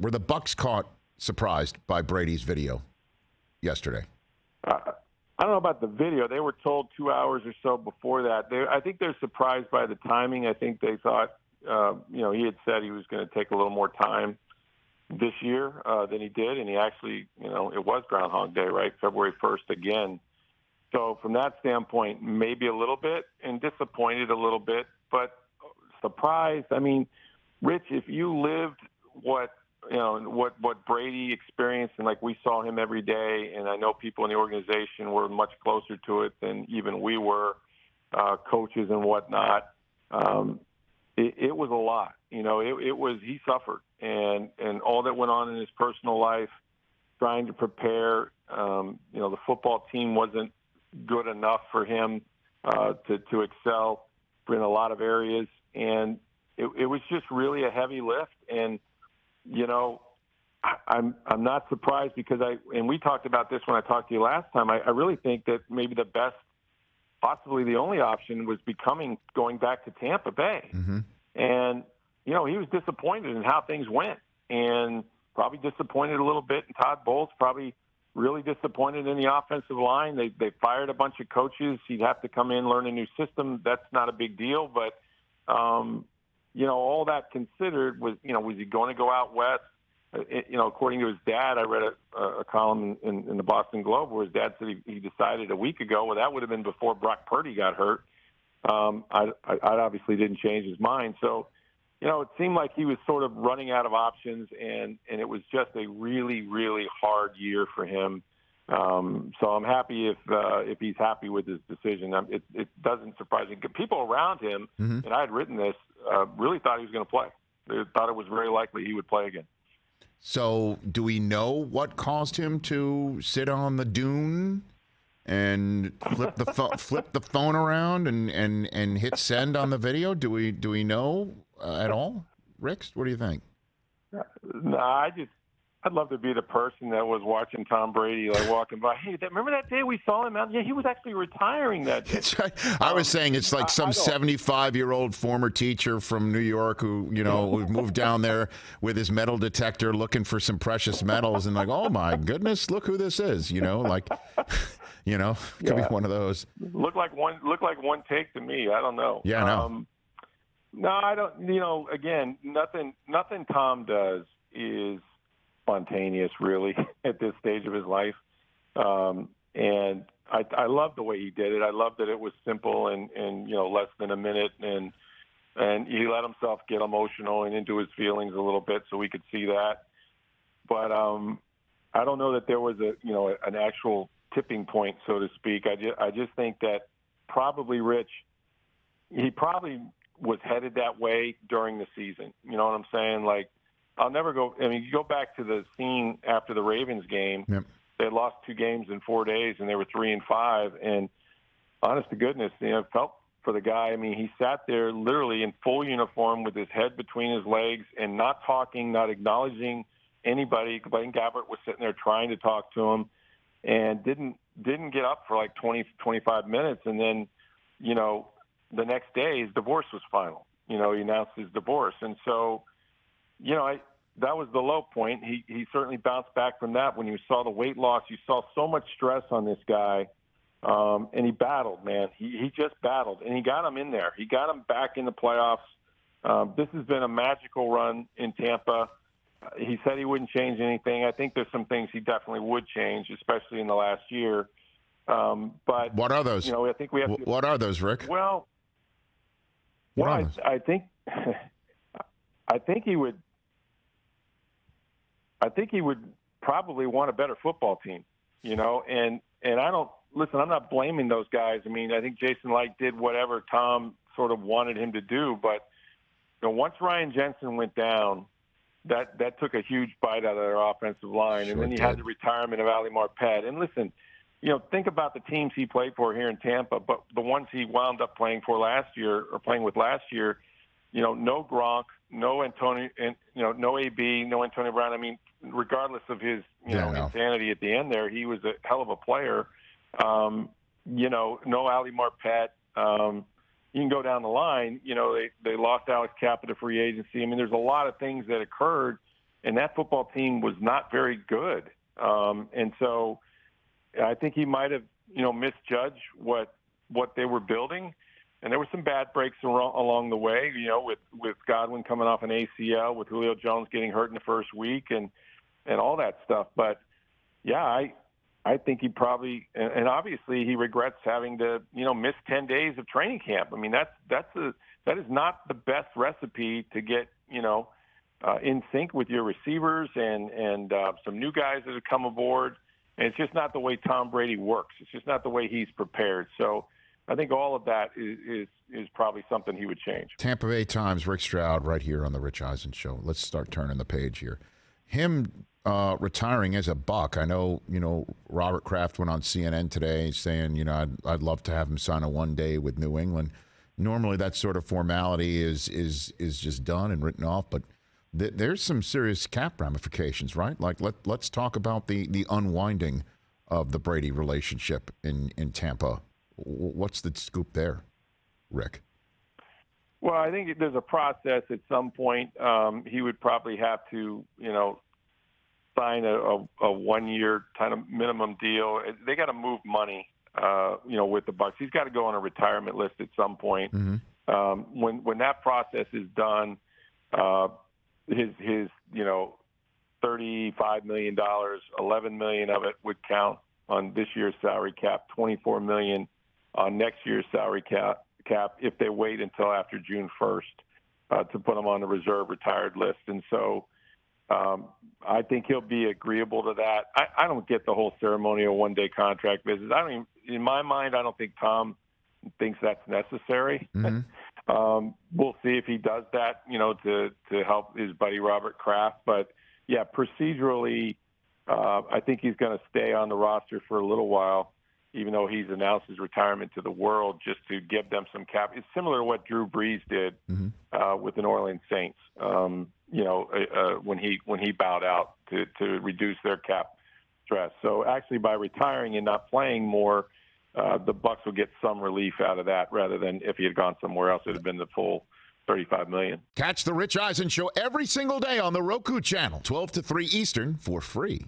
Were the Bucs caught surprised by Brady's video yesterday? I don't know about the video. They were told 2 hours or so before that. I think they're surprised by the timing. I think they thought, he had said he was going to take a little more time this year than he did, and he actually, it was Groundhog Day, right? February 1st again. So from that standpoint, maybe a little bit, and disappointed a little bit, but surprised. I mean, Rich, if you lived what Brady experienced, and like we saw him every day, and I know people in the organization were much closer to it than even we were, coaches and whatnot. It was a lot. He suffered, and all that went on in his personal life, trying to prepare. The football team wasn't good enough for him to excel in a lot of areas, and it was just really a heavy lift. And I'm not surprised because we talked about this when I talked to you last time. I really think that maybe the best, possibly the only option, was going back to Tampa Bay. Mm-hmm. And he was disappointed in how things went, and probably disappointed a little bit in Todd Bowles. Probably really disappointed in the offensive line. They fired a bunch of coaches. He'd have to come in, learn a new system. That's not a big deal, but all that considered, was he going to go out west? According to his dad, I read a column in the Boston Globe where his dad said he decided a week ago. Well, that would have been before Brock Purdy got hurt. I obviously didn't change his mind. So, it seemed like he was sort of running out of options, and it was just a really, really hard year for him. So I'm happy if he's happy with his decision. It doesn't surprise me. People around him, mm-hmm. and I had written this, really thought he was going to play. They thought it was very likely he would play again. So do we know what caused him to sit on the dune and flip the phone around and hit send on the video? Do we know at all, Rick? What do you think? No, I'd love to be the person that was watching Tom Brady, walking by. Hey, remember that day we saw him out? Yeah, he was actually retiring that day. That's right. I was saying it's like some 75-year-old former teacher from New York who moved down there with his metal detector looking for some precious metals, and oh my goodness, look who this is. Could be one of those. Look like one take to me. I don't know. Yeah, no. No, I don't. Again, nothing Tom does is spontaneous, really, at this stage of his life. And I love the way he did it. I love that it was simple and less than a minute, and he let himself get emotional and into his feelings a little bit so we could see that. But I don't know that there was an actual tipping point, so to speak. I just think that probably Rich, he probably was headed that way during the season. You know what I'm saying? I'll never go. I mean, you go back to the scene after the Ravens game. Yep. They lost 2 games in 4 days, and they were 3-5. And honest to goodness, felt for the guy. I mean, he sat there literally in full uniform with his head between his legs and not talking, not acknowledging anybody. Blaine Gabbert was sitting there trying to talk to him, and didn't get up for 20, 25 minutes. And then, the next day his divorce was final. He announced his divorce, and so. That was the low point. He certainly bounced back from that. When you saw the weight loss, you saw so much stress on this guy, and he battled, man. He just battled, and he got him in there. He got him back in the playoffs. This has been a magical run in Tampa. He said he wouldn't change anything. I think there's some things he definitely would change, especially in the last year. But what are those? I think we have to. What are those, Rick? Well, I think he would. I think he would probably want a better football team, and I don't listen. I'm not blaming those guys. I mean, I think Jason Light did whatever Tom sort of wanted him to do, but once Ryan Jensen went down, that took a huge bite out of their offensive line, and then you had the retirement of Ali Marpet. And listen, think about the teams he played for here in Tampa, but the ones he wound up playing with last year, no Gronk, no Antonio, no AB, no Antonio Brown. I mean, regardless of his, insanity at the end there, he was a hell of a player. No Ali Marpet. You can go down the line. They lost Alex Cappa to free agency. I mean, there's a lot of things that occurred and that football team was not very good. And so I think he might have, misjudged what they were building. And there were some bad breaks along the way, with Godwin coming off an ACL, with Julio Jones getting hurt in the first week and all that stuff. But, yeah, I think he probably – and obviously he regrets having to, miss 10 days of training camp. I mean, that is not the best recipe to get, in sync with your receivers and some new guys that have come aboard. And it's just not the way Tom Brady works. It's just not the way he's prepared. So I think all of that is probably something he would change. Tampa Bay Times, Rick Stroud, right here on the Rich Eisen Show. Let's start turning the page here. Him retiring as a Buck. I know, Robert Kraft went on CNN today saying, I'd love to have him sign a one-day with New England. Normally that sort of formality is just done and written off, but there's some serious cap ramifications, right? Like let's talk about the unwinding of the Brady relationship in Tampa. What's the scoop there, Rick? Well, I think there's a process at some point. He would probably have to, sign a 1 year kind of minimum deal. They got to move money, with the Bucs. He's got to go on a retirement list at some point. Mm-hmm. When that process is done, his $35 million, $11 million of it would count on this year's salary cap, $24 million on next year's salary cap if they wait until after June 1st to put him on the reserve retired list. And so I think he'll be agreeable to that. I don't get the whole ceremonial one-day contract business. In my mind, I don't think Tom thinks that's necessary. Mm-hmm. We'll see if he does that, to help his buddy Robert Kraft. But, yeah, procedurally, I think he's going to stay on the roster for a little while, even though he's announced his retirement to the world, just to give them some cap. It's similar to what Drew Brees did with the New Orleans Saints, when he bowed out to reduce their cap stress. So actually by retiring and not playing more, the Bucs will get some relief out of that rather than if he had gone somewhere else, it would have been the full $35 million. Catch the Rich Eisen Show every single day on the Roku channel, 12 to 3 Eastern, for free.